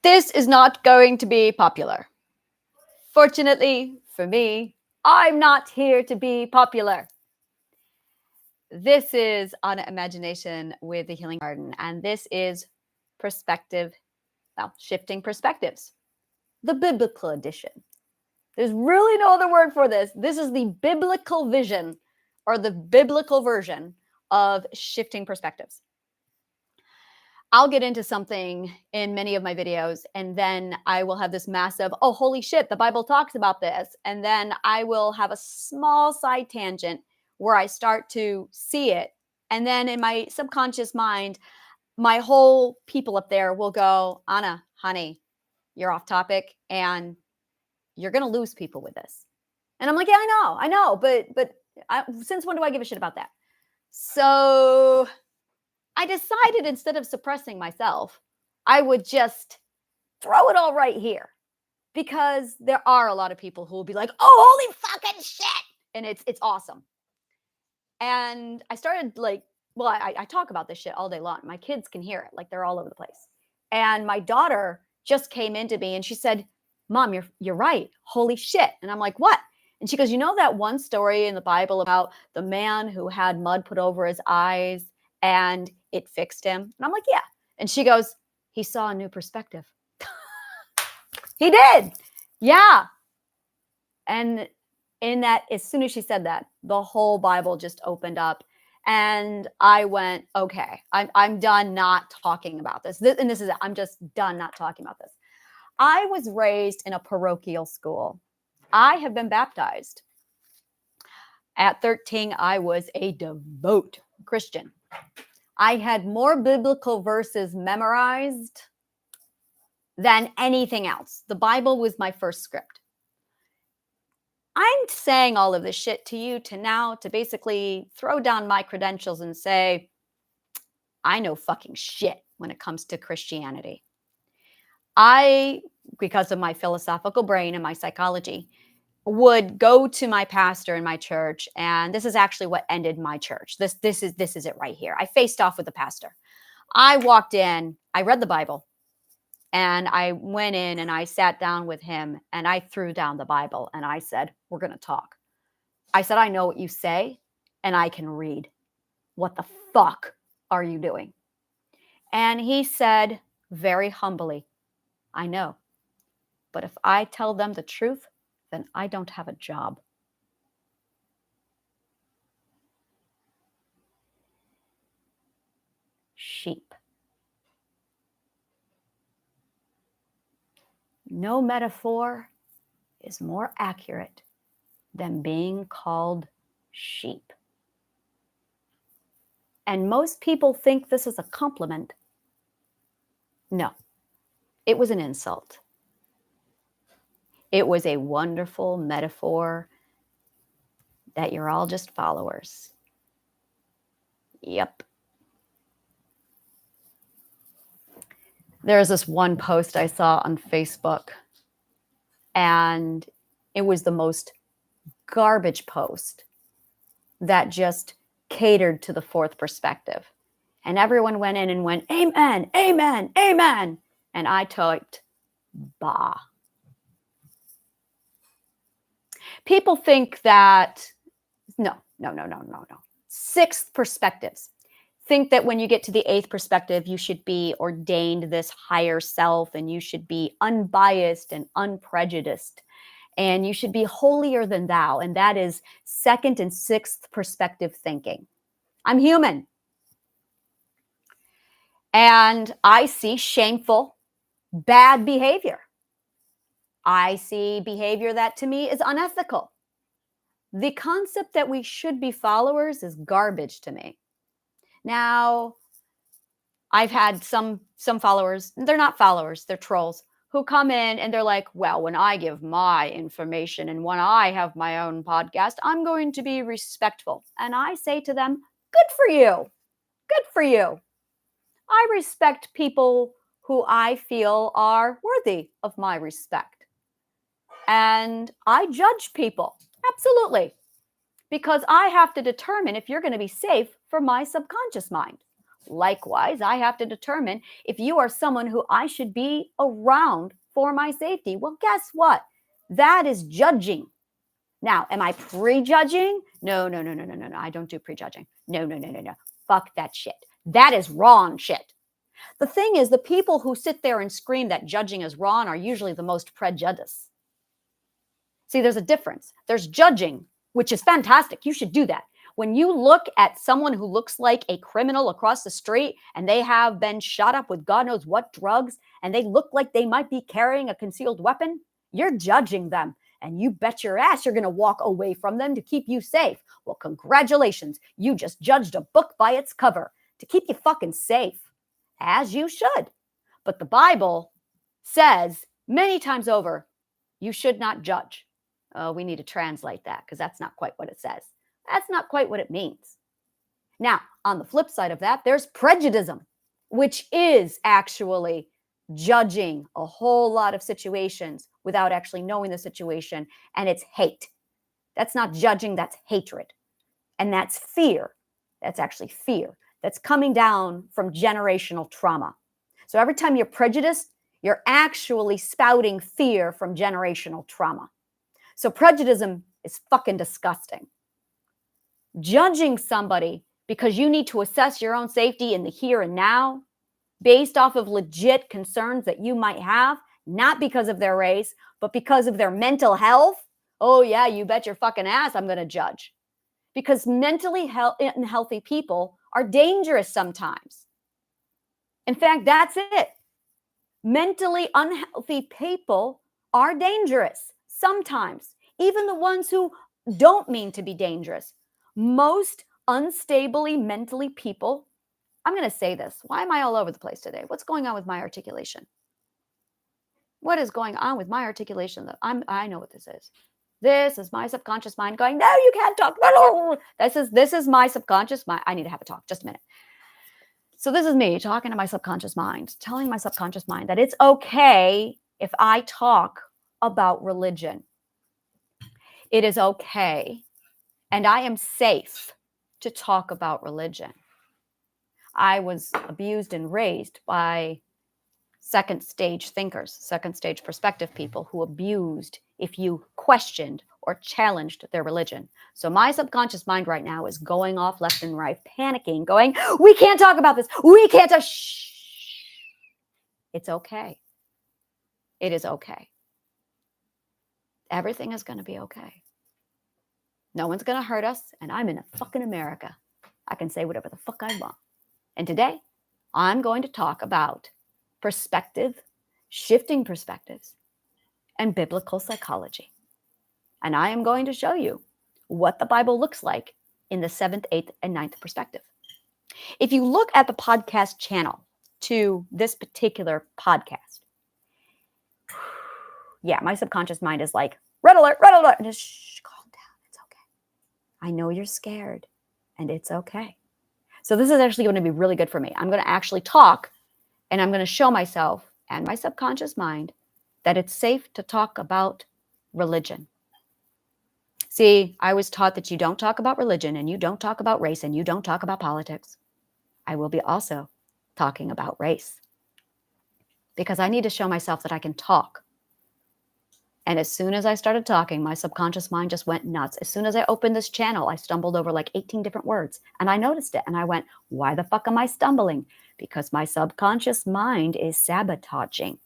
This is not going to be popular. Fortunately for me, I'm not here to be popular. This is On Imagination with the Healing Garden, and this is shifting perspectives, the biblical edition. There's really no other word for this. This is the biblical vision or the biblical version of shifting perspectives. I'll get into something in many of my videos, and then I will have this massive, oh, holy shit, the Bible talks about this. And then I will have a small side tangent where I start to see it. And then in my subconscious mind, my whole people up there will go, Anna, honey, you're off topic and you're going to lose people with this. And I'm like, yeah, I know. But since when do I give a shit about that? So I decided instead of suppressing myself, I would just throw it all right here, because there are a lot of people who will be like, oh, holy fucking shit. And it's awesome. And I started I talk about this shit all day long. My kids can hear it. Like, they're all over the place. And my daughter just came into me and she said, Mom, you're right. Holy shit. And I'm like, what? And she goes, you know that one story in the Bible about the man who had mud put over his eyes and it fixed him? And I'm like, yeah. And she goes, he saw a new perspective. He did. Yeah. And in that, as soon as she said that, the whole Bible just opened up. And I went, okay, I'm done not talking about this. And this is it. I'm just done not talking about this. I was raised in a parochial school. I have been baptized. At 13, I was a devout Christian. I had more biblical verses memorized than anything else. The Bible was my first script. I'm saying all of this shit to you to basically throw down my credentials and say, I know fucking shit when it comes to Christianity. I, because of my philosophical brain and my psychology, would go to my pastor in my church, and this is actually what ended my church. This is it right here. I faced off with the pastor. I walked in, I read the Bible, and I went in and I sat down with him and I threw down the Bible and I said, we're going to talk. I said, I know what you say and I can read. What the fuck are you doing? And he said very humbly, I know, but if I tell them the truth, then I don't have a job. Sheep. No metaphor is more accurate than being called sheep. And most people think this is a compliment. No, it was an insult. It was a wonderful metaphor that you're all just followers. Yep. There's this one post I saw on Facebook, and it was the most garbage post that just catered to the fourth perspective. And everyone went in and went, amen, amen, amen. And I typed, bah. People think that, no. Sixth perspectives. Think that when you get to the eighth perspective, you should be ordained this higher self, and you should be unbiased and unprejudiced, and you should be holier than thou. And that is second and sixth perspective thinking. I'm human. And I see shameful, bad behavior. I see behavior that to me is unethical. The concept that we should be followers is garbage to me. Now, I've had some followers, they're not followers, they're trolls, who come in and they're like, well, when I give my information and when I have my own podcast, I'm going to be respectful. And I say to them, good for you. Good for you. I respect people who I feel are worthy of my respect. And I judge people, absolutely, because I have to determine if you're going to be safe for my subconscious mind. Likewise, I have to determine if you are someone who I should be around for my safety. Well, guess what? That is judging. Now, am I prejudging? No. I don't do prejudging. No. Fuck that shit. That is wrong shit. The thing is, the people who sit there and scream that judging is wrong are usually the most prejudiced. See, there's a difference. There's judging, which is fantastic. You should do that. When you look at someone who looks like a criminal across the street and they have been shot up with God knows what drugs and they look like they might be carrying a concealed weapon, you're judging them. And you bet your ass you're going to walk away from them to keep you safe. Well, congratulations. You just judged a book by its cover to keep you fucking safe, as you should. But the Bible says many times over, you should not judge. We need to translate that because that's not quite what it says. That's not quite what it means. Now, on the flip side of that, there's prejudice, which is actually judging a whole lot of situations without actually knowing the situation, and it's hate. That's not judging, that's hatred. And that's fear. That's actually fear. That's coming down from generational trauma. So every time you're prejudiced, you're actually spouting fear from generational trauma. So prejudice is fucking disgusting. Judging somebody because you need to assess your own safety in the here and now based off of legit concerns that you might have, not because of their race, but because of their mental health. Oh yeah, you bet your fucking ass I'm going to judge. Because mentally unhealthy people are dangerous sometimes. In fact, that's it. Mentally unhealthy people are dangerous sometimes, even the ones who don't mean to be dangerous. Most unstably mentally people, I'm going to say this. Why am I all over the place today? What's going on with my articulation? What is going on with my articulation? I know what this is. This is my subconscious mind going, no, you can't talk. This is my subconscious mind. I need to have a talk. Just a minute. So this is me talking to my subconscious mind, telling my subconscious mind that it's okay if I talk about religion. It is okay. And I am safe to talk about religion. I was abused and raised by second stage thinkers, second stage perspective people who abused if you questioned or challenged their religion. So my subconscious mind right now is going off left and right, panicking, going, we can't talk about this. We can't. Shh. It's okay. It is okay. Everything is going to be okay. No one's going to hurt us, and I'm in a fucking America. I can say whatever the fuck I want. And today, I'm going to talk about perspective, shifting perspectives, and biblical psychology. And I am going to show you what the Bible looks like in the 7th, 8th, and 9th perspective. If you look at the podcast channel to this particular podcast, yeah, my subconscious mind is like, red alert, and just shh, calm down, it's okay. I know you're scared, and it's okay. So this is actually going to be really good for me. I'm going to actually talk, and I'm going to show myself and my subconscious mind that it's safe to talk about religion. See, I was taught that you don't talk about religion, and you don't talk about race, and you don't talk about politics. I will be also talking about race because I need to show myself that I can talk. And as soon as I started talking, my subconscious mind just went nuts. As soon as I opened this channel, I stumbled over like 18 different words, and I noticed it, and I went, why the fuck am I stumbling? Because my subconscious mind is sabotaging.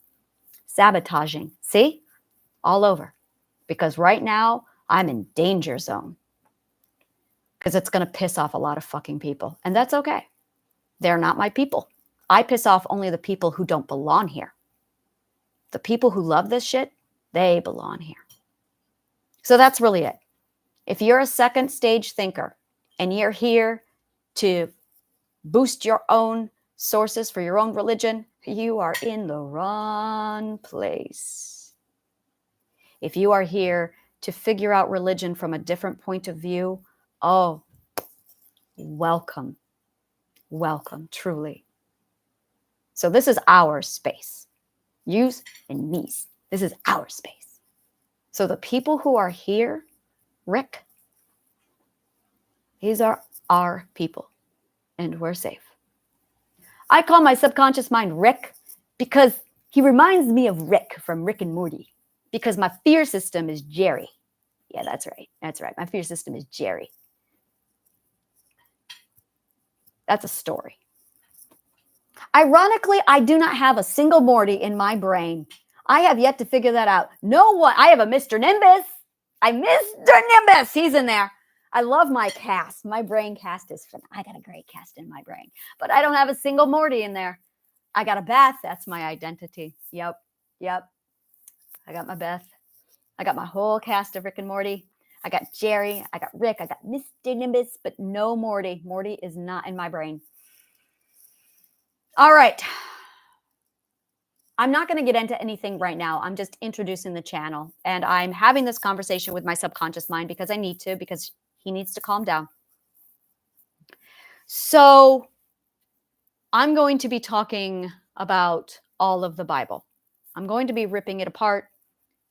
See? All over. Because right now, I'm in danger zone. Because it's going to piss off a lot of fucking people. And that's okay. They're not my people. I piss off only the people who don't belong here. The people who love this shit, they belong here. So that's really it. If you're a second stage thinker and you're here to boost your own sources for your own religion, you are in the wrong place. If you are here to figure out religion from a different point of view, oh, welcome. Welcome, truly. So this is our space. Yous and me's. This is our space. So the people who are here, Rick, these are our people, and we're safe. I call my subconscious mind Rick because he reminds me of Rick from Rick and Morty, because my fear system is Jerry. Yeah, that's right. That's right. My fear system is Jerry. That's a story. Ironically, I do not have a single Morty in my brain. I have yet to figure that out. No one. I have a Mr. Nimbus. Mr. Nimbus. He's in there. I love my cast. My brain cast is fun. I got a great cast in my brain, but I don't have a single Morty in there. I got a Beth. That's my identity. Yep. I got my Beth. I got my whole cast of Rick and Morty. I got Jerry. I got Rick. I got Mr. Nimbus, but no Morty. Morty is not in my brain. All right. I'm not going to get into anything right now. I'm just introducing the channel, and I'm having this conversation with my subconscious mind because I need to, because he needs to calm down. So I'm going to be talking about all of the Bible. I'm going to be ripping it apart.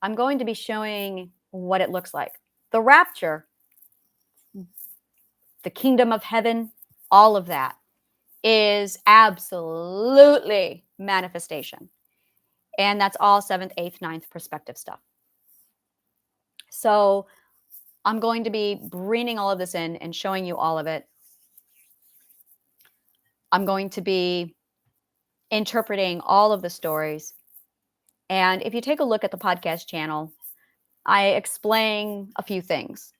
I'm going to be showing what it looks like. The rapture, the kingdom of heaven, all of that is absolutely manifestation. And that's all 7th, 8th, 9th perspective stuff. So I'm going to be bringing all of this in and showing you all of it. I'm going to be interpreting all of the stories. And if you take a look at the podcast channel, I explain a few things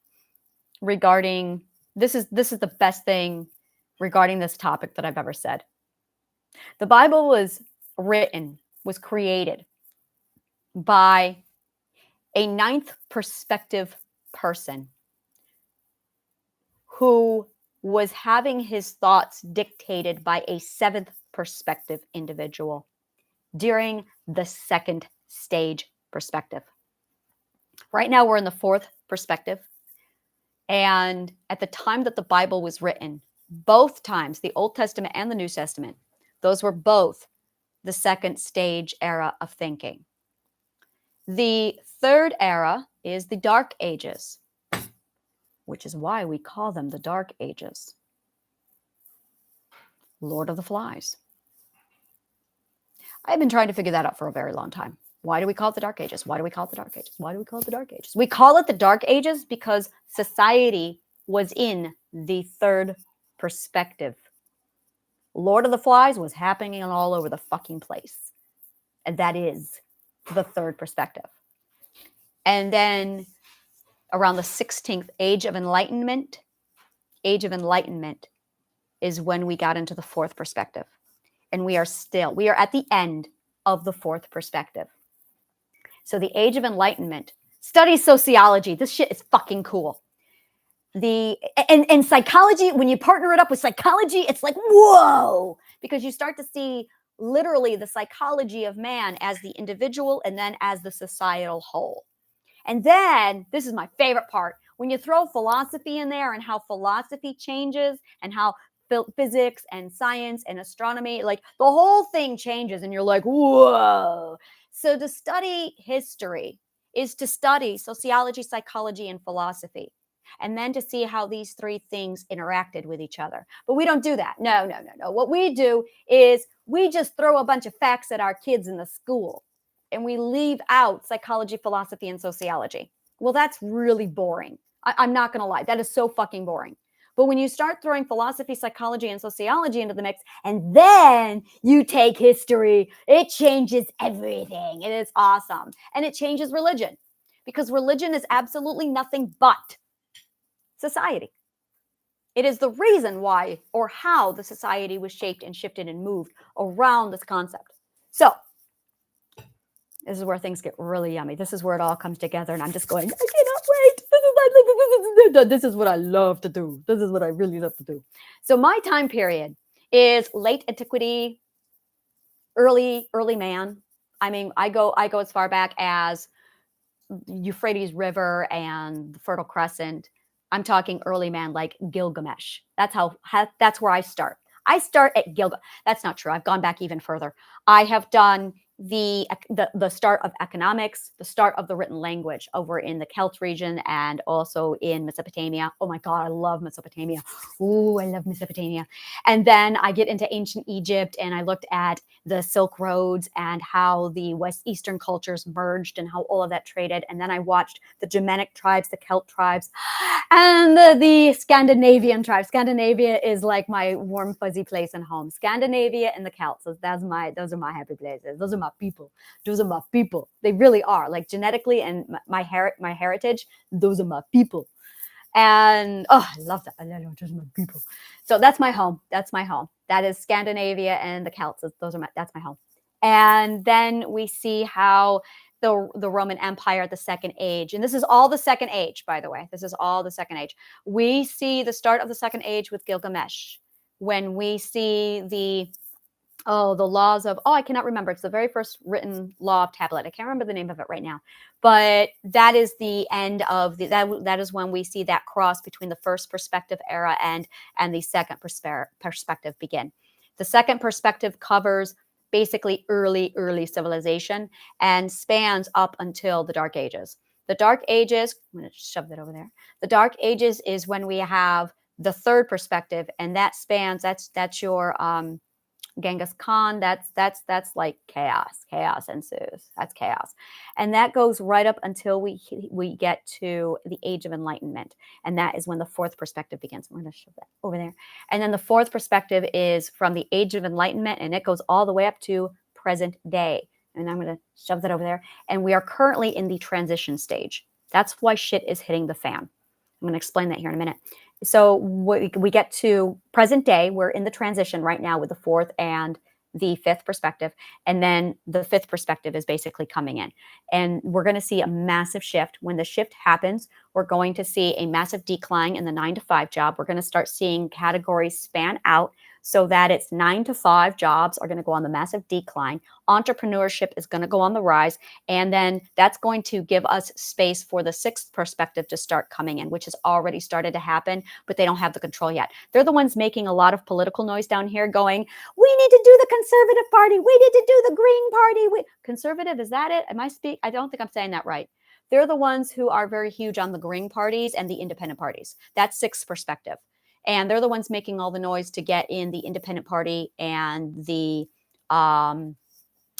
regarding this is the best thing regarding this topic that I've ever said. The Bible was created by a 9th perspective person who was having his thoughts dictated by a 7th perspective individual during the 2nd stage perspective. Right now, we're in the 4th perspective. And at the time that the Bible was written, both times, the Old Testament and the New Testament, those were both the 2nd stage era of thinking. The 3rd era is the Dark Ages, which is why we call them the Dark Ages. Lord of the Flies. I've been trying to figure that out for a very long time. Why do we call it the Dark Ages? Why do we call it the Dark Ages? Why do we call it the Dark Ages? We call it the Dark Ages because society was in the 3rd perspective. Lord of the Flies was happening all over the fucking place. And that is the 3rd perspective. And then around the 16th Age of Enlightenment is when we got into the 4th perspective. And we are at the end of the 4th perspective. So the Age of Enlightenment studies sociology. This shit is fucking cool. And psychology, when you partner it up with psychology, it's like, whoa, because you start to see literally the psychology of man as the individual and then as the societal whole. And then, this is my favorite part, when you throw philosophy in there and how philosophy changes and how physics and science and astronomy, like the whole thing changes and you're like, whoa. So to study history is to study sociology, psychology, and philosophy. And then to see how these 3 things interacted with each other. But we don't do that. No. What we do is we just throw a bunch of facts at our kids in the school. And we leave out psychology, philosophy, and sociology. Well, that's really boring. I'm not going to lie. That is so fucking boring. But when you start throwing philosophy, psychology, and sociology into the mix, and then you take history, it changes everything. It is awesome. And it changes religion. Because religion is absolutely nothing but society. It is the reason why or how the society was shaped and shifted and moved around this concept. So, this is where things get really yummy. This is where it all comes together. And I'm just going, I cannot wait. This is what I love to do. This is what I really love to do. So my time period is late antiquity, early man. I mean, I go as far back as Euphrates River and the Fertile Crescent. I'm talking early man, like Gilgamesh. That's where I start. I start at Gilgamesh. That's not true. I've gone back even further. I have done the start of economics, the start of the written language over in the Celt region and also in Mesopotamia. Oh my God, I love Mesopotamia. Ooh, I love Mesopotamia. And then I get into ancient Egypt and I looked at the Silk Roads and how the West Eastern cultures merged and how all of that traded. And then I watched the Germanic tribes, the Celt tribes, and the Scandinavian tribes. Scandinavia is like my warm, fuzzy place and home. Scandinavia and the Celts. So those are my happy places. Those are my people. Those are my people. They really are. Like genetically and my heritage, those are my people. And oh, I love that. I love just my people. So that's my home. That's my home. That is Scandinavia and the Celts. That's my home. And then we see how the Roman Empire, the Second Age, and this is all the Second Age, by the way. This is all the Second Age. We see the start of the Second Age with Gilgamesh, when we see the laws of, I cannot remember. It's the very first written law of tablet. I can't remember the name of it right now, but that is the end of that is when we see that cross between the first perspective era and the second perspective begin. The second perspective covers basically early civilization and spans up until the Dark Ages. The Dark Ages, I'm going to shove that over there. The Dark Ages is when we have the third perspective, and that spans, that's your Genghis Khan, that's like chaos ensues. That's chaos. And that goes right up until we get to the Age of Enlightenment. And that is when the fourth perspective begins. I'm going to shove that over there. And then the fourth perspective is from the Age of Enlightenment, and it goes all the way up to present day. And I'm going to shove that over there. And we are currently in the transition stage. That's why shit is hitting the fan. I'm going to explain that here in a minute. So we get to present day. We're in the transition right now with the fourth and the fifth perspective. And then the fifth perspective is basically coming in. And we're going to see a massive shift. When the shift happens, we're going to see a massive decline in the 9-to-5 job. We're going to start seeing categories span out so that it's 9-to-5 jobs are going to go on the massive decline. Entrepreneurship is going to go on the rise. And then that's going to give us space for the sixth perspective to start coming in, which has already started to happen, but they don't have the control yet. They're the ones making a lot of political noise down here going, we need to do the Conservative Party. We need to do the Green Party. Conservative, is that it? I don't think I'm saying that right. They're the ones who are very huge on the Green parties and the independent parties. That's sixth perspective. And they're the ones making all the noise to get in the independent party and the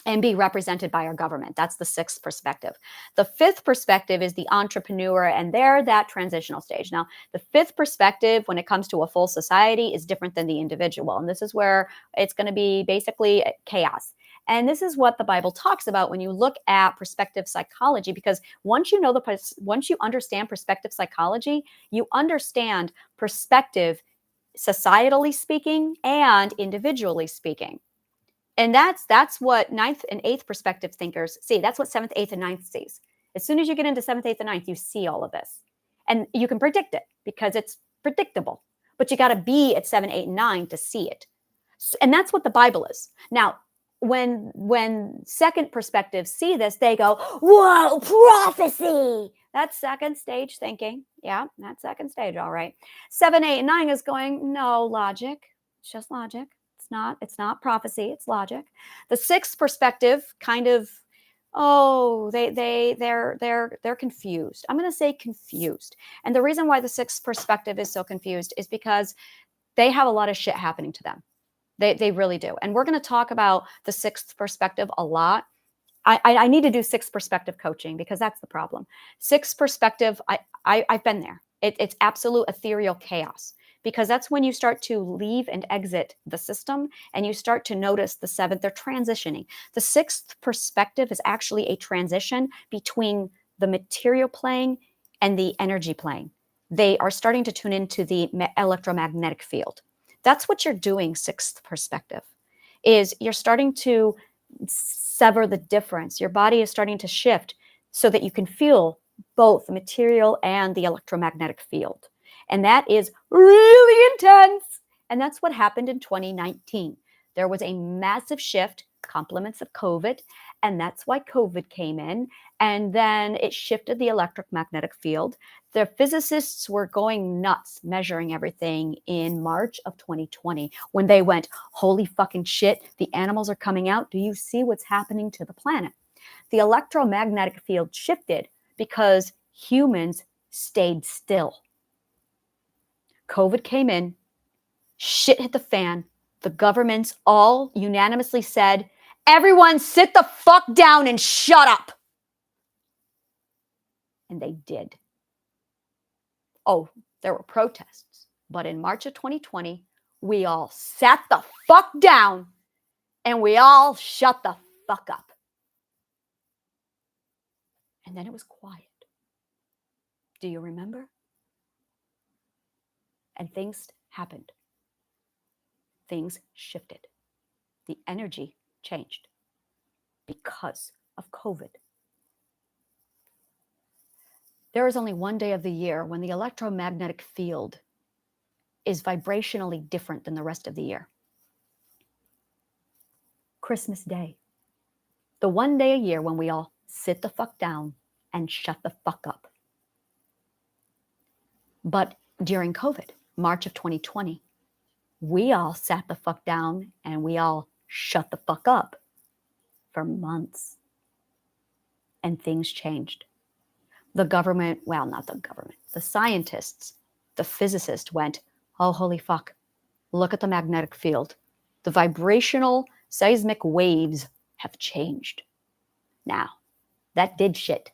and be represented by our government. That's the sixth perspective. The fifth perspective is the entrepreneur, and they're that transitional stage. Now, the fifth perspective, when it comes to a full society, is different than the individual. And this is where it's going to be basically chaos. And this is what the Bible talks about when you look at perspective psychology, because once you understand perspective psychology, you understand perspective societally speaking and individually speaking. And that's what ninth and eighth perspective thinkers see. That's what seventh, eighth, and ninth sees. As soon as you get into seventh, eighth, and ninth, you see all of this. And you can predict it because it's predictable. But you got to be at 7, 8, and 9 to see it. And that's what the Bible is. Now, when second perspectives see this, they go, whoa, prophecy. That's second stage thinking. Yeah, that's second stage, all right. 7, 8, and 9 is going, no, logic. It's just logic. It's not prophecy, it's logic. The sixth perspective kind of, they're confused. I'm going to say confused. And the reason why the sixth perspective is so confused is because they have a lot of shit happening to them. They really do. And we're going to talk about the sixth perspective a lot. I need to do sixth perspective coaching because that's the problem. Sixth perspective, I've been there. It's absolute ethereal chaos. Because that's when you start to leave and exit the system and you start to notice the seventh, they're transitioning. The sixth perspective is actually a transition between the material plane and the energy plane. They are starting to tune into the electromagnetic field. That's what you're doing, sixth perspective, is you're starting to sever the difference. Your body is starting to shift so that you can feel both the material and the electromagnetic field. And that is really intense. And that's what happened in 2019. There was a massive shift compliments of COVID. And that's why COVID came in. And then it shifted the electromagnetic field. The physicists were going nuts measuring everything in March of 2020 when they went, holy fucking shit, the animals are coming out. Do you see what's happening to the planet? The electromagnetic field shifted because humans stayed still. COVID came in, shit hit the fan. The governments all unanimously said, everyone sit the fuck down and shut up. And they did. Oh, there were protests. But in March of 2020, we all sat the fuck down and we all shut the fuck up. And then it was quiet. Do you remember? And things happened. Things shifted. The energy changed because of COVID. There is only one day of the year when the electromagnetic field is vibrationally different than the rest of the year. Christmas Day. The one day a year when we all sit the fuck down and shut the fuck up. But during COVID, March of 2020, we all sat the fuck down and we all shut the fuck up for months. And things changed. The government, well, not the government, the scientists, the physicists went, oh, holy fuck, look at the magnetic field. The vibrational seismic waves have changed. Now, that did shit.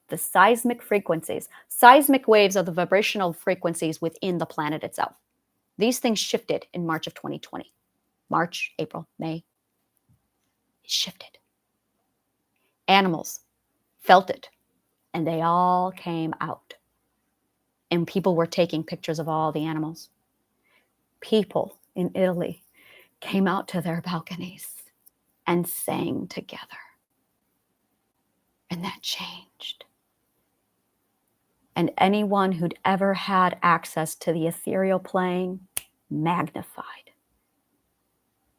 The seismic frequencies. Seismic waves are the vibrational frequencies within the planet itself. These things shifted in March of 2020. March, April, May. It shifted. Animals felt it, and they all came out. And people were taking pictures of all the animals. People in Italy came out to their balconies and sang together. And that changed. And anyone who'd ever had access to the ethereal plane magnified.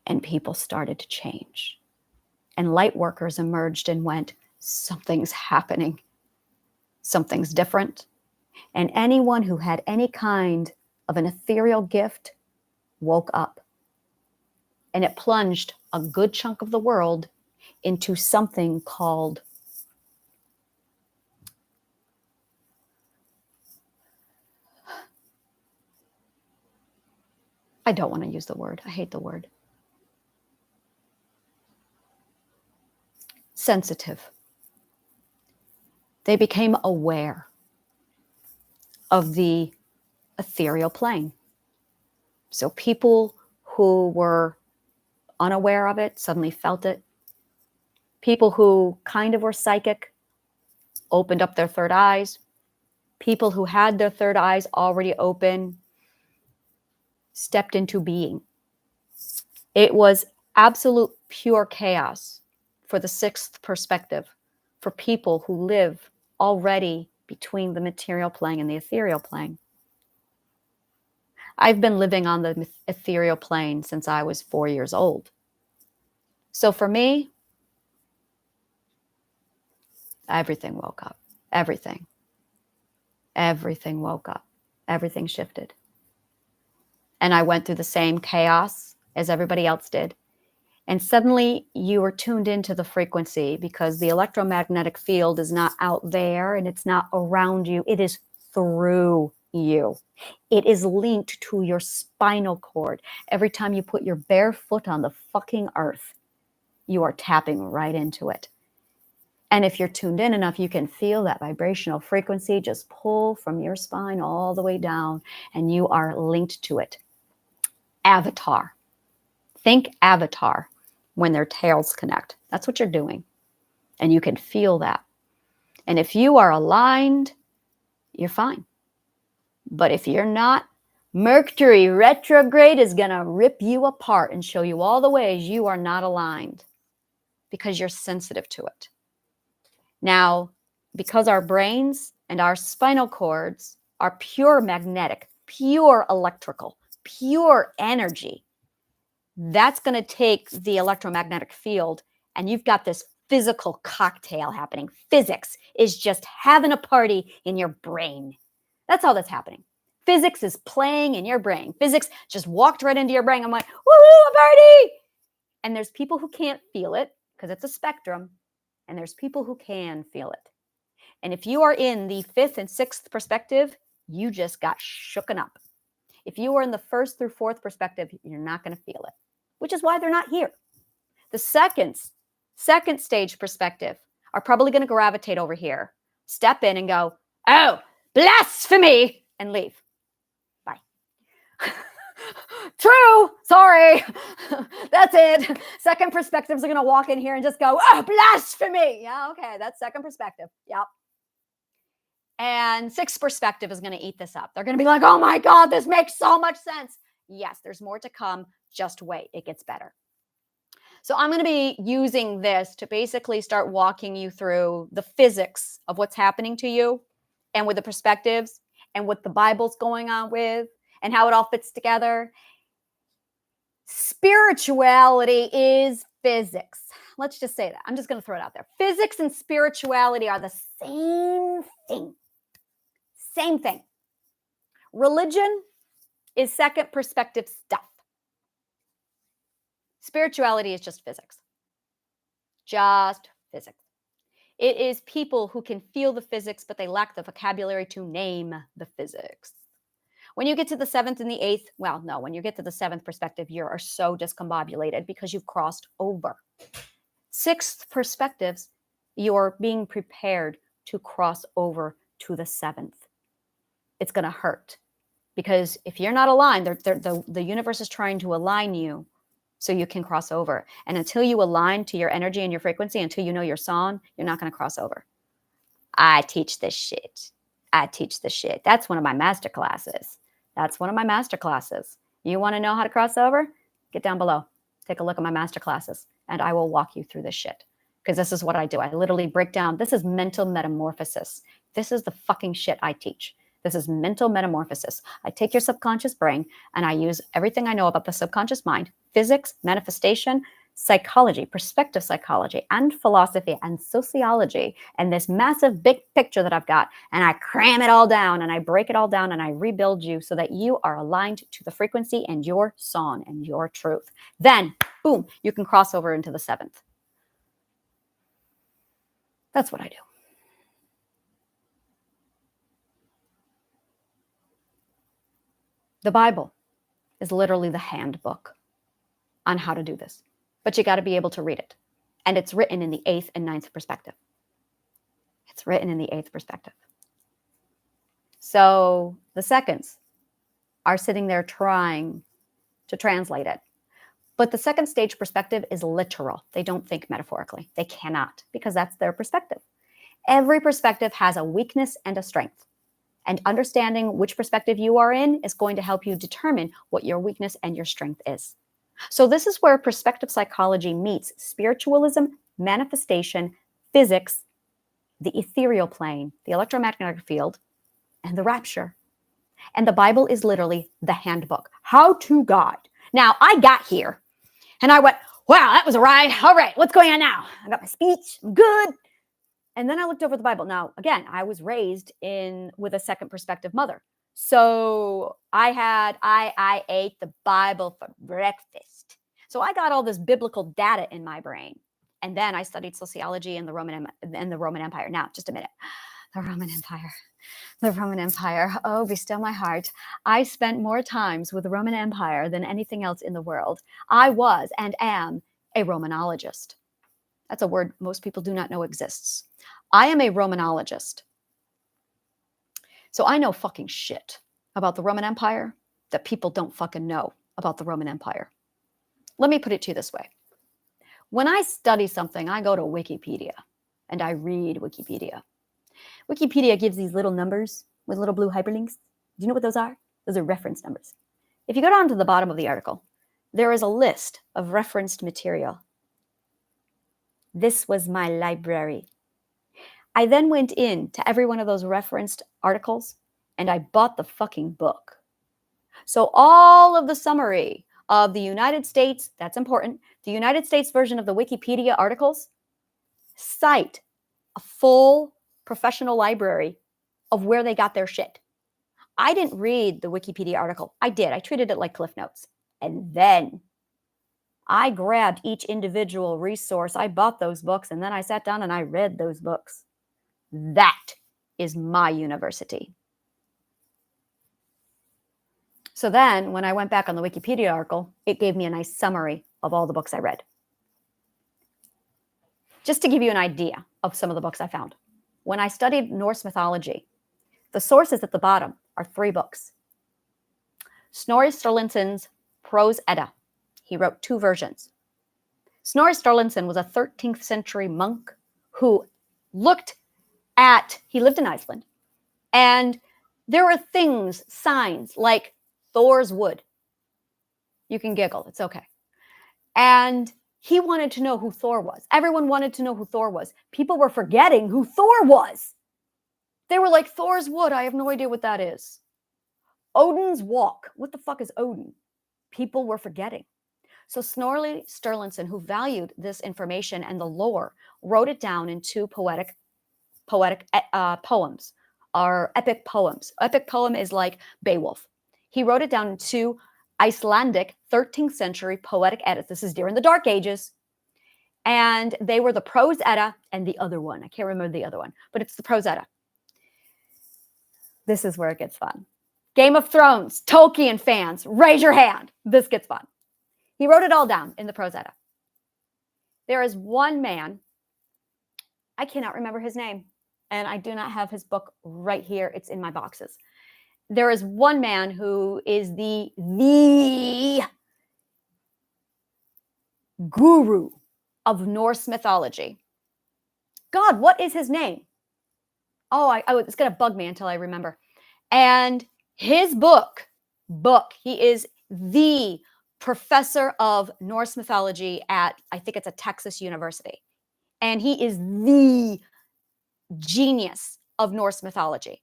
And people started to change. And LightWorker's emerged and went, something's happening. Something's different. And anyone who had any kind of an ethereal gift woke up. And it plunged a good chunk of the world into something called I don't want to use the word. I hate the word. Sensitive. They became aware of the ethereal plane. So people who were unaware of it suddenly felt it. People who kind of were psychic opened up their third eyes. People who had their third eyes already open stepped into being. It was absolute pure chaos for the sixth perspective, for people who live already between the material plane and the ethereal plane. I've been living on the ethereal plane since I was 4 years old. So for me, everything woke up. Everything. Everything woke up. Everything shifted. And I went through the same chaos as everybody else did. And suddenly you were tuned into the frequency because the electromagnetic field is not out there and it's not around you. It is through you. It is linked to your spinal cord. Every time you put your bare foot on the fucking earth, you are tapping right into it. And if you're tuned in enough, you can feel that vibrational frequency just pull from your spine all the way down, and you are linked to it. Avatar. Think Avatar when their tails connect. That's what you're doing. And you can feel that. And if you are aligned, you're fine. But if you're not, Mercury retrograde is going to rip you apart and show you all the ways you are not aligned because you're sensitive to it. Now, because our brains and our spinal cords are pure magnetic, pure electrical, pure energy, That's going to take the electromagnetic field, and you've got this physical cocktail happening. Physics is just having a party in your brain. That's all that's happening. Physics is playing in your brain. Physics just walked right into your brain. I'm like, woohoo, a party! And there's people who can't feel it because it's a spectrum, and there's people who can feel it. And if you are in the 5th and 6th perspective, you just got shooken up. If you are in the 1st through 4th perspective, you're not going to feel it, which is why they're not here. The second stage perspective are probably going to gravitate over here, step in and go, oh, blasphemy, and leave. Bye. True. Sorry. That's it. Second perspectives are going to walk in here and just go, oh, blasphemy. Yeah, okay. That's second perspective. Yep. And 6th perspective is going to eat this up. They're going to be like, oh my God, this makes so much sense. Yes, there's more to come. Just wait. It gets better. So I'm going to be using this to basically start walking you through the physics of what's happening to you and with the perspectives and what the Bible's going on with and how it all fits together. Spirituality is physics. Let's just say that. I'm just going to throw it out there. Physics and spirituality are the same thing. Same thing. Religion is second perspective stuff. Spirituality is just physics. Just physics. It is people who can feel the physics, but they lack the vocabulary to name the physics. When you get to the 7th and the 8th, well, no, when you get to the 7th perspective, you are so discombobulated because you've crossed over. 6th perspectives, you're being prepared to cross over to the 7th. It's going to hurt because if you're not aligned, the universe is trying to align you so you can cross over. And until you align to your energy and your frequency, until you know your song, you're not going to cross over. I teach this shit. That's one of my master classes. You want to know how to cross over? Get down below. Take a look at my master classes, and I will walk you through this shit. Because this is what I do. I literally break down. This is mental metamorphosis. This is the fucking shit I teach. This is mental metamorphosis. I take your subconscious brain and I use everything I know about the subconscious mind, physics, manifestation, psychology, perspective psychology, and philosophy and sociology, and this massive big picture that I've got, and I cram it all down and I break it all down and I rebuild you so that you are aligned to the frequency and your song and your truth. Then, boom, you can cross over into the 7th. That's what I do. The Bible is literally the handbook on how to do this, but you got to be able to read it. And it's written in the 8th and 9th perspective. So the seconds are sitting there trying to translate it. But the 2nd stage perspective is literal. They don't think metaphorically. They cannot, because that's their perspective. Every perspective has a weakness and a strength. And understanding which perspective you are in is going to help you determine what your weakness and your strength is. So this is where perspective psychology meets spiritualism, manifestation, physics, the ethereal plane, the electromagnetic field, and the rapture. And the Bible is literally the handbook. How to God. Now, I got here and I went, wow, that was a ride. All right, what's going on now? I got my speech. I'm good. And then I looked over the Bible. Now, again, I was raised with a second perspective mother. So I ate the Bible for breakfast. So I got all this biblical data in my brain. And then I studied sociology and the Roman Empire. Now, just a minute. The Roman Empire. Oh, be still my heart. I spent more times with the Roman Empire than anything else in the world. I was and am a Romanologist. That's a word most people do not know exists. I am a Romanologist. So I know fucking shit about the Roman Empire that people don't fucking know about the Roman Empire. Let me put it to you this way. When I study something, I go to Wikipedia and I read Wikipedia. Wikipedia gives these little numbers with little blue hyperlinks. Do you know what those are? Those are reference numbers. If you go down to the bottom of the article, there is a list of referenced material. This was my library. I then went in to every one of those referenced articles and I bought the fucking book. So all of the summary of the United States, that's important, the United States version of the Wikipedia articles cite a full professional library of where they got their shit. I didn't read the Wikipedia article. I did. I treated it like Cliff Notes. And then I grabbed each individual resource. I bought those books, and then I sat down and I read those books. That is my university. So then when I went back on the Wikipedia article, it gave me a nice summary of all the books I read. Just to give you an idea of some of the books I found. When I studied Norse mythology, the sources at the bottom are 3 books. Snorri Sturluson's Prose Edda. He wrote 2 versions. Snorri Sturluson was a 13th century monk who he lived in Iceland, and there were things, signs like Thor's wood. You can giggle, it's okay. And he wanted to know who Thor was. Everyone wanted to know who Thor was. People were forgetting who Thor was. They were like, Thor's wood, I have no idea what that is. Odin's walk, what the fuck is Odin? People were forgetting. So Snorri Sturluson, who valued this information and the lore, wrote it down in 2 poetic poems, or epic poems. Epic poem is like Beowulf. He wrote it down in 2 Icelandic 13th century poetic eddas. This is during the Dark Ages. And they were the Prose Edda and the other one. I can't remember the other one, but it's the Prose Edda. This is where it gets fun. Game of Thrones, Tolkien fans, raise your hand. This gets fun. He wrote it all down in the Prose Edda. There is one man, I cannot remember his name, and I do not have his book right here. It's in my boxes. There is one man who is the guru of Norse mythology. God, what is his name? Oh, it's going to bug me until I remember. And his book, he is the professor of Norse mythology at, I think it's a Texas university. And he is the genius of Norse mythology.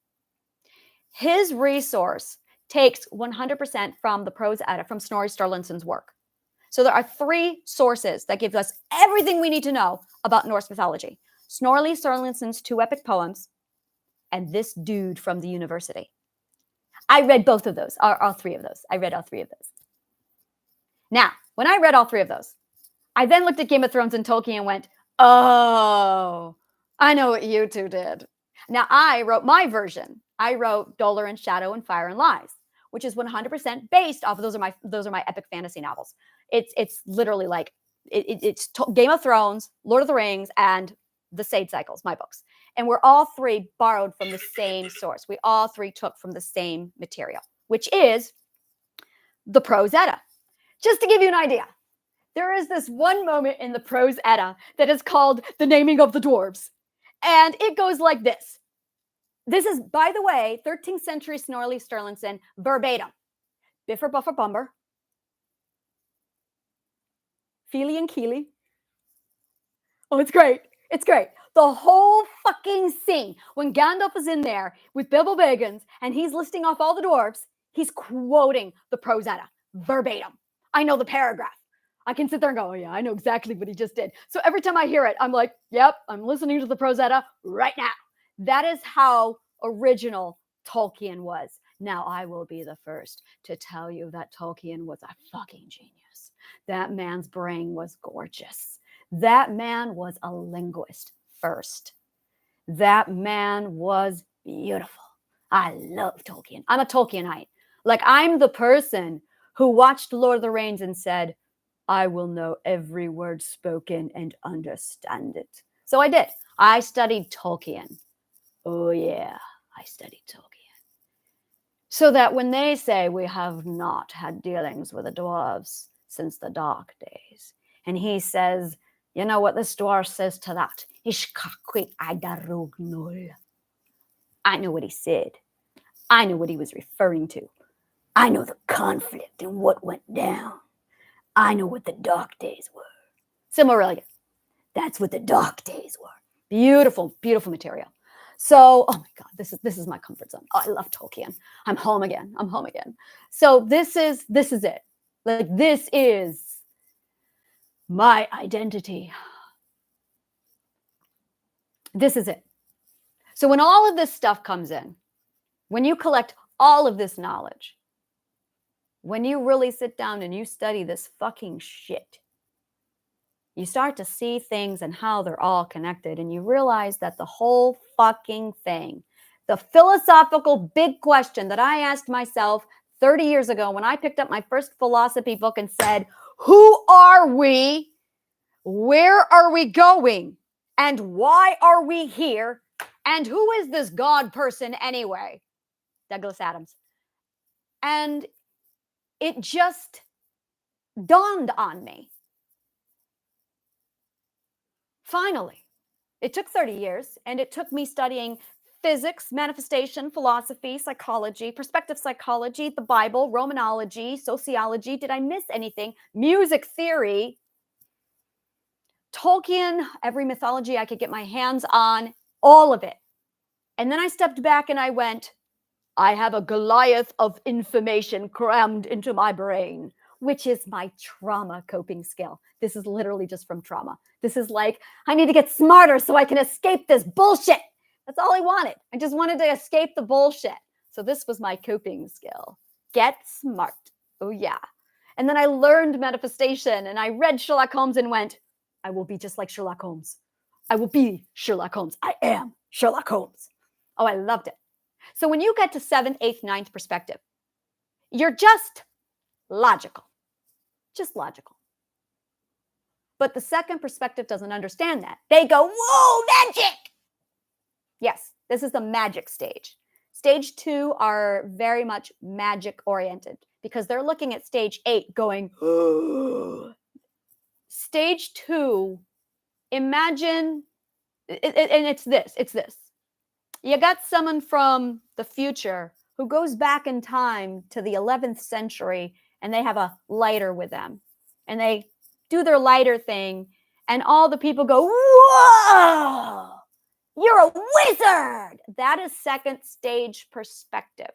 His resource takes 100% from the Prose Edda, from Snorri Sturluson's work. So there are 3 sources that give us everything we need to know about Norse mythology. Snorri Sturluson's 2 epic poems, and this dude from the university. I read both of those, or all 3 of those. I read all 3 of those. Now, when I read all 3 of those, I then looked at Game of Thrones and Tolkien and went, oh, I know what you 2 did. Now, I wrote my version. I wrote Dolor and Shadow and Fire and Lies, which is 100% based off of those are my epic fantasy novels. It's literally like it's Game of Thrones, Lord of the Rings, and the Sage Cycles, my books. And we're all 3 borrowed from the same source. We all 3 took from the same material, which is the Prose Edda. Just to give you an idea, there is this one moment in the Prose Edda that is called the naming of the dwarves. And it goes like this. This is, by the way, 13th century Snorri Sturluson verbatim. Biffer, Buffer, Bumber. Feely and Keely. Oh, it's great. It's great. The whole fucking scene, when Gandalf is in there with Bilbo Baggins and he's listing off all the dwarves, he's quoting the Prose Edda verbatim. I know the paragraph. I can sit there and go, oh yeah, I know exactly what he just did. So every time I hear it, I'm like, yep, I'm listening to the Prose Edda right now. That is how original Tolkien was. Now I will be the first to tell you that Tolkien was a fucking genius. That man's brain was gorgeous. That man was a linguist first. That man was beautiful. I love Tolkien. I'm a Tolkienite. Like, I'm the person who watched Lord of the Rings and said, I will know every word spoken and understand it. So I did. I studied Tolkien. Oh yeah, I studied Tolkien. So that when they say we have not had dealings with the dwarves since the dark days, and he says, you know what this dwarf says to that? I know what he said. I know what he was referring to. I know the conflict and what went down. I know what the dark days were. Silmarillion. That's what the dark days were. Beautiful, beautiful material. So, oh my God, this is my comfort zone. Oh, I love Tolkien. I'm home again. So this is it. Like, this is my identity. This is it. So when all of this stuff comes in, when you collect all of this knowledge, when you really sit down and you study this fucking shit, you start to see things and how they're all connected, and you realize that the whole fucking thing, the philosophical big question that I asked myself 30 years ago when I picked up my first philosophy book and said, who are we? Where are we going? And why are we here? And who is this God person anyway? Douglas Adams. And it just dawned on me. Finally, it took 30 years, and it took me studying physics, manifestation, philosophy, psychology, perspective psychology, the Bible, Romanology, sociology. Did I miss anything? Music theory, Tolkien, every mythology I could get my hands on, all of it. And then I stepped back and I went, I have a Goliath of information crammed into my brain, which is my trauma coping skill. This is literally just from trauma. This is like, I need to get smarter so I can escape this bullshit. That's all I wanted. I just wanted to escape the bullshit. So this was my coping skill. Get smart. Oh, yeah. And then I learned manifestation, and I read Sherlock Holmes and went, I will be just like Sherlock Holmes. I will be Sherlock Holmes. I am Sherlock Holmes. Oh, I loved it. So when you get to 7th, 8th, 9th perspective, you're just logical. Just logical. But the second perspective doesn't understand that. They go, whoa, magic! Yes, this is the magic stage. Stage 2 are very much magic oriented because they're looking at stage 8 going, oh. Stage 2, imagine, and it's this. You got someone from the future who goes back in time to the 11th century, and they have a lighter with them. And they do their lighter thing, and all the people go, whoa, you're a wizard. That is second stage perspective.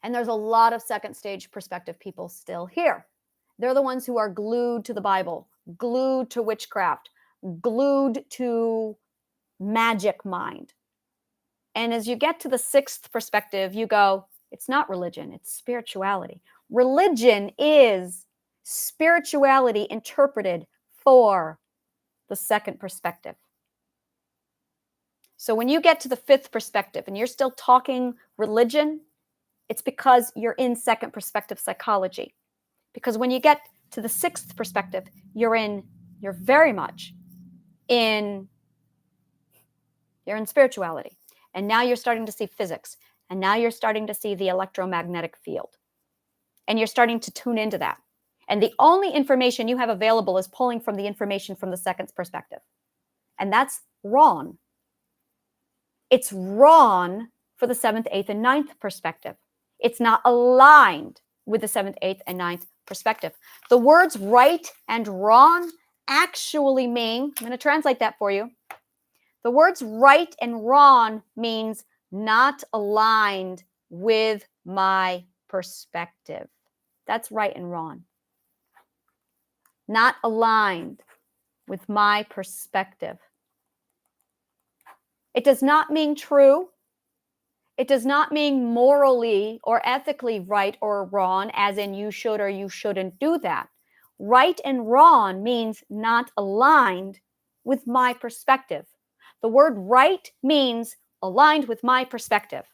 And there's a lot of second stage perspective people still here. They're the ones who are glued to the Bible, glued to witchcraft, glued to magic mind. And as you get to the 6th perspective, you go, it's not religion, it's spirituality. Religion is spirituality interpreted for the second perspective. So when you get to the 5th perspective and you're still talking religion, it's because you're in second perspective psychology. Because when you get to the 6th perspective, you're very much in spirituality. And now you're starting to see physics. And now you're starting to see the electromagnetic field. And you're starting to tune into that. And the only information you have available is pulling from the information from the second perspective. And that's wrong. It's wrong for the 7th, 8th, and 9th perspective. It's not aligned with the 7th, 8th, and 9th perspective. The words right and wrong actually mean, I'm going to translate that for you. The words right and wrong means not aligned with my perspective. That's right and wrong. Not aligned with my perspective. It does not mean true. It does not mean morally or ethically right or wrong, as in you should or you shouldn't do that. Right and wrong means not aligned with my perspective. The word right means aligned with my perspective.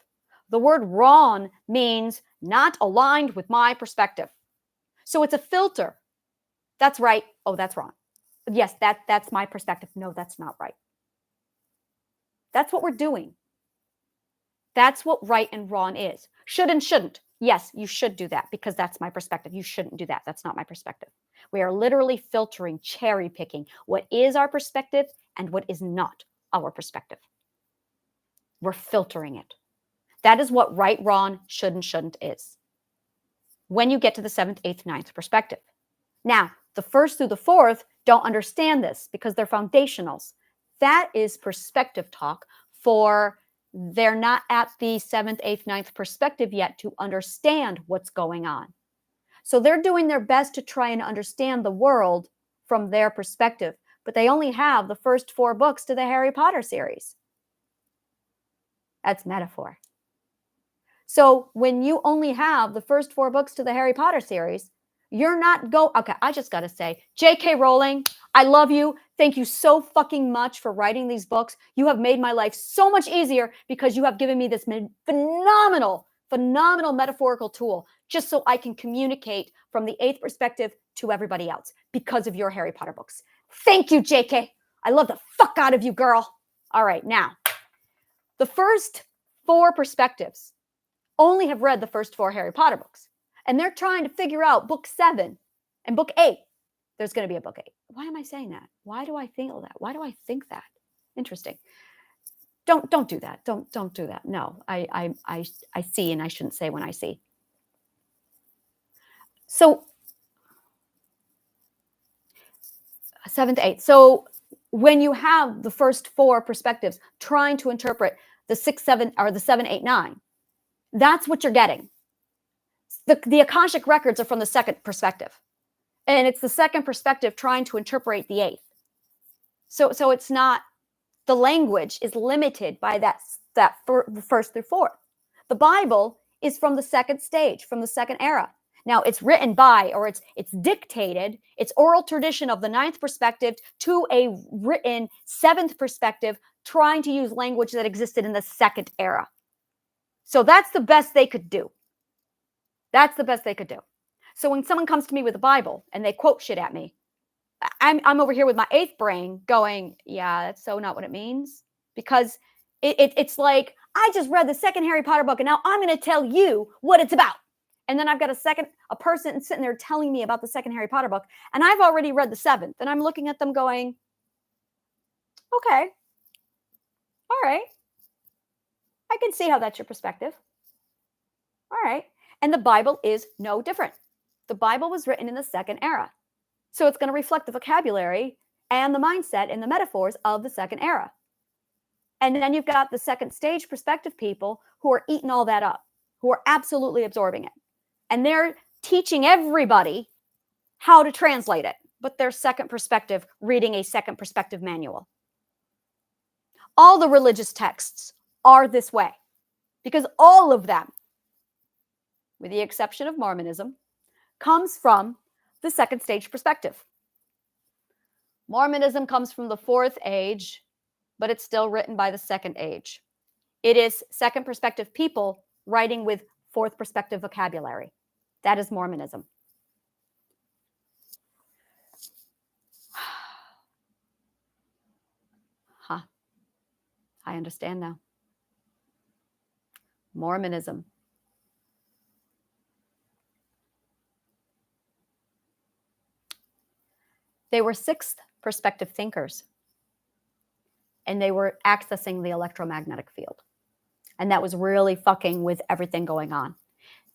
The word wrong means not aligned with my perspective. So it's a filter. That's right. Oh, that's wrong. Yes, that's my perspective. No, that's not right. That's what we're doing. That's what right and wrong is. Should and shouldn't. Yes, you should do that because that's my perspective. You shouldn't do that. That's not my perspective. We are literally filtering, cherry picking what is our perspective and what is not our perspective. We're filtering it. That is what right, wrong, should and shouldn't is. When you get to the 7th, 8th, 9th perspective. Now, the 1st through the 4th don't understand this because they're foundationals. That is perspective talk for they're not at the 7th, 8th, 9th perspective yet to understand what's going on. So they're doing their best to try and understand the world from their perspective, but they only have the first 4 books to the Harry Potter series. That's metaphor. So when you only have the first 4 books to the Harry Potter series, you're not okay, I just got to say, J.K. Rowling, I love you. Thank you so fucking much for writing these books. You have made my life so much easier because you have given me this phenomenal metaphorical tool just so I can communicate from the 8th perspective to everybody else because of your Harry Potter books. Thank you, J.K. I love the fuck out of you, girl. All right, now, the first 4 perspectives only have read the first 4 Harry Potter books. And they're trying to figure out book 7 and book 8. There's going to be a book 8. Why am I saying that? Why do I feel that? Why do I think that? Interesting. Don't do that. Don't do that. No, I see, and I shouldn't say when I see. So 7 to 8. So when you have the first 4 perspectives trying to interpret the 6, 7, or the 7, 8, 9, that's what you're getting. The Akashic records are from the second perspective. And it's the second perspective trying to interpret the 8th. So it's not, the language is limited by that first through 4th. The Bible is from the second stage, from the second era. Now it's written by, or it's dictated, it's oral tradition of the 9th perspective to a written 7th perspective trying to use language that existed in the second era. So that's the best they could do. That's the best they could do. So when someone comes to me with a Bible and they quote shit at me, I'm over here with my 8th brain going, yeah, that's so not what it means. Because it's like, I just read the second Harry Potter book and now I'm going to tell you what it's about. And then I've got a person sitting there telling me about the second Harry Potter book, and I've already read the 7th, and I'm looking at them going, okay, all right, I can see how that's your perspective. All right. And the Bible is no different. The Bible was written in the second era. So it's going to reflect the vocabulary and the mindset and the metaphors of the second era. And then you've got the second stage perspective people who are eating all that up, who are absolutely absorbing it. And they're teaching everybody how to translate it, but their second perspective, reading a second perspective manual. All the religious texts are this way because all of them, with the exception of Mormonism, comes from the second stage perspective. Mormonism comes from the 4th age, but it's still written by the second age. It is second perspective people writing with 4th perspective vocabulary. That is Mormonism. Huh. I understand now. Mormonism. They were 6th perspective thinkers, and they were accessing the electromagnetic field. And that was really fucking with everything going on.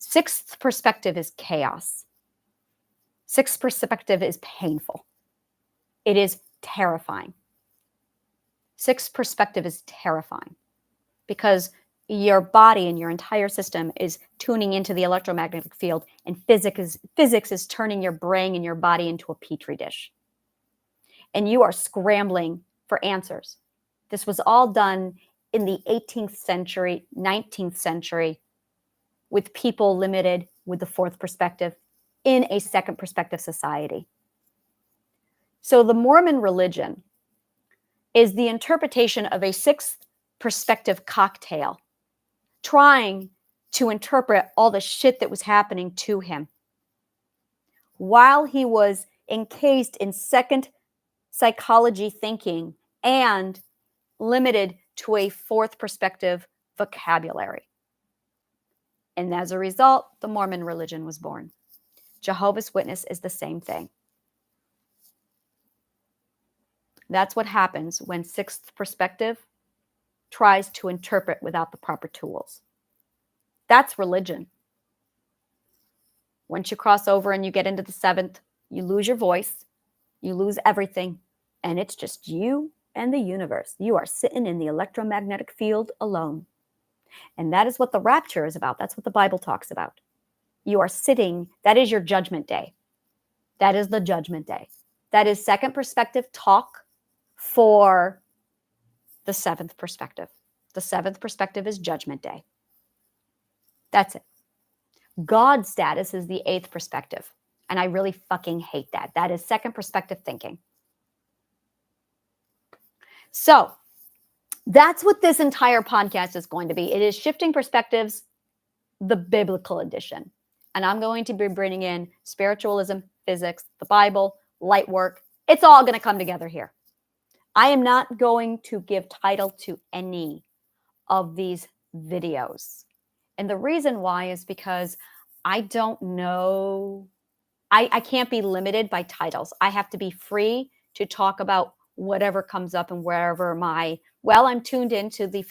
6th perspective is chaos. 6th perspective is painful. It is terrifying. 6th perspective is terrifying because your body and your entire system is tuning into the electromagnetic field, and physics is turning your brain and your body into a petri dish. And you are scrambling for answers. This was all done in the 18th century, 19th century, with people limited with the 4th perspective in a second perspective society. So the Mormon religion is the interpretation of a 6th perspective cocktail, trying to interpret all the shit that was happening to him while he was encased in second psychology thinking and limited to a 4th perspective vocabulary. And as a result, the Mormon religion was born. Jehovah's Witness is the same thing. That's what happens when 6th perspective tries to interpret without the proper tools. That's religion. Once you cross over and you get into the 7th, you lose your voice, you lose everything, and it's just you and the universe. You are sitting in the electromagnetic field alone. And that is what the rapture is about. That's what the Bible talks about. You are sitting, that is your judgment day. That is the judgment day. That is second perspective talk for the seventh perspective. The seventh perspective is judgment day. That's it. God status is the eighth perspective. And I really fucking hate that. That is second perspective thinking. So that's what this entire podcast is going to be. It is Shifting Perspectives, the biblical edition. And I'm going to be bringing in spiritualism, physics, the Bible, light work. It's all going to come together here. I am not going to give title to any of these videos. And the reason why is because I don't know. I can't be limited by titles. I have to be free to talk about whatever comes up and wherever I'm tuned into the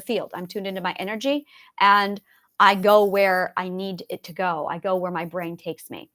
field. I'm tuned into my energy and I go where I need it to go. I go where my brain takes me.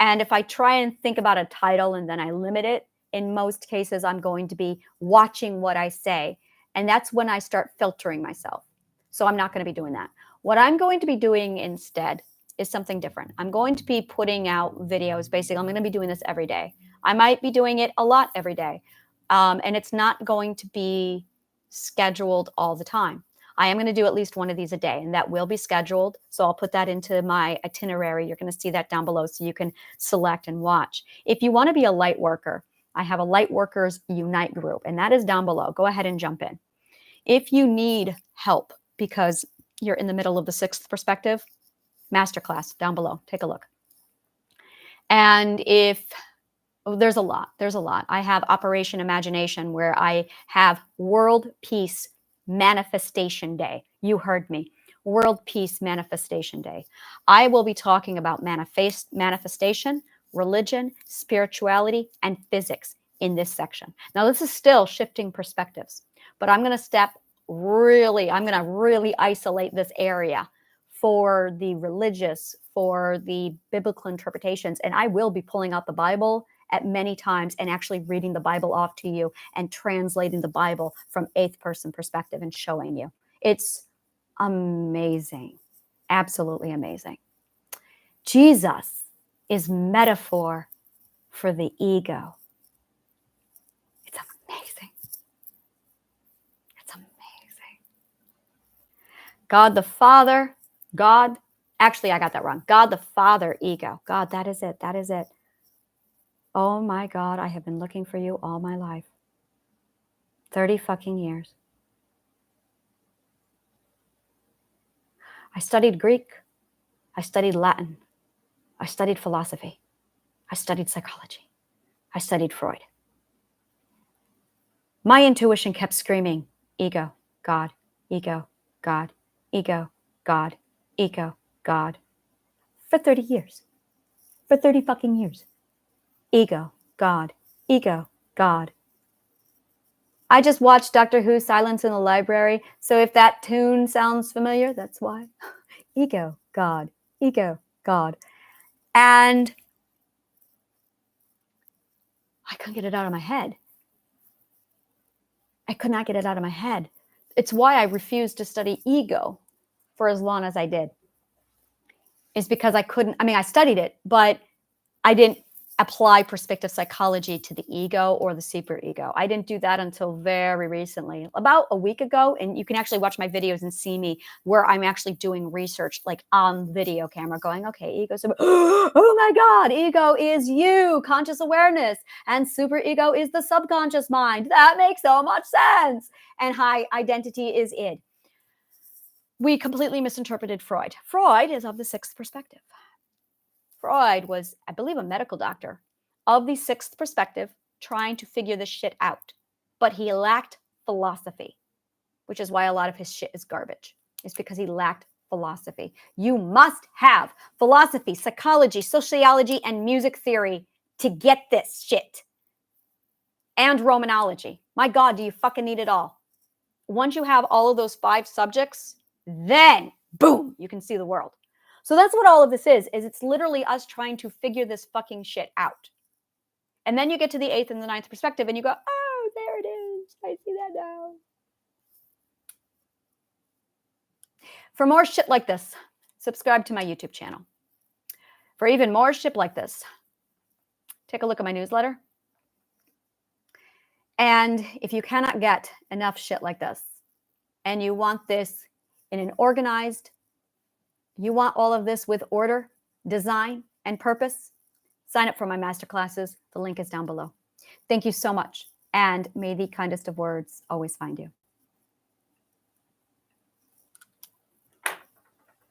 And if I try and think about a title and then I limit it, in most cases, I'm going to be watching what I say. And that's when I start filtering myself. So I'm not going to be doing that. What I'm going to be doing instead is something different. I'm going to be putting out videos. Basically, I'm going to be doing this every day. I might be doing it a lot every day. And it's not going to be scheduled all the time. I am going to do at least one of these a day, and that will be scheduled. So I'll put that into my itinerary. You're going to see that down below so you can select and watch. If you want to be a light worker, I have a LightWorker's Unite group, and that is down below. Go ahead and jump in. If you need help because you're in the middle of the sixth perspective, masterclass down below. Take a look. And there's a lot. I have Operation Imagination where I have World Peace Manifestation Day. You heard me. World Peace Manifestation Day. I will be talking about manifestation, religion, spirituality, and physics in this section. Now, this is still shifting perspectives, but I'm going to really isolate this area for the religious, for the biblical interpretations. And I will be pulling out the Bible at many times and actually reading the Bible off to you and translating the Bible from eighth person perspective and showing you. It's amazing. Absolutely amazing. Jesus is metaphor for the ego. It's amazing. It's amazing. God the Father, actually, I got that wrong. God the Father, ego. God, that is it. That is it. Oh my God, I have been looking for you all my life. 30 fucking years. I studied Greek. I studied Latin. I studied philosophy. I studied psychology. I studied Freud. My intuition kept screaming, ego, God, ego, God, ego, God, ego, God, for 30 years. For 30 fucking years. Ego, God, ego, God. I just watched Doctor Who Silence in the Library, so if that tune sounds familiar, that's why. Ego, God, ego, God. And I couldn't get it out of my head. I could not get it out of my head. It's why I refused to study ego for as long as I did. It's because I studied it, but I didn't apply perspective psychology to the ego or the superego. I didn't do that until very recently, about a week ago. And you can actually watch my videos and see me where I'm actually doing research, like on video camera, going, okay, ego, oh my God, ego is you, conscious awareness, and superego is the subconscious mind. That makes so much sense. And high identity is id. We completely misinterpreted Freud. Freud is of the sixth perspective. Freud was, I believe, a medical doctor of the sixth perspective, trying to figure this shit out. But he lacked philosophy, which is why a lot of his shit is garbage. It's because he lacked philosophy. You must have philosophy, psychology, sociology, and music theory to get this shit. And Romanology. My God, do you fucking need it all? Once you have all of those 5 subjects, then boom, you can see the world. So that's what all of this is it's literally us trying to figure this fucking shit out. And then you get to the 8th and the 9th perspective and you go, oh, there it is. I see that now. For more shit like this, subscribe to my YouTube channel. For even more shit like this, take a look at my newsletter. And if you cannot get enough shit like this, and you want this in an organized, you want all of this with order, design, and purpose, sign up for my masterclasses. The link is down below. Thank you so much. And may the kindest of words always find you.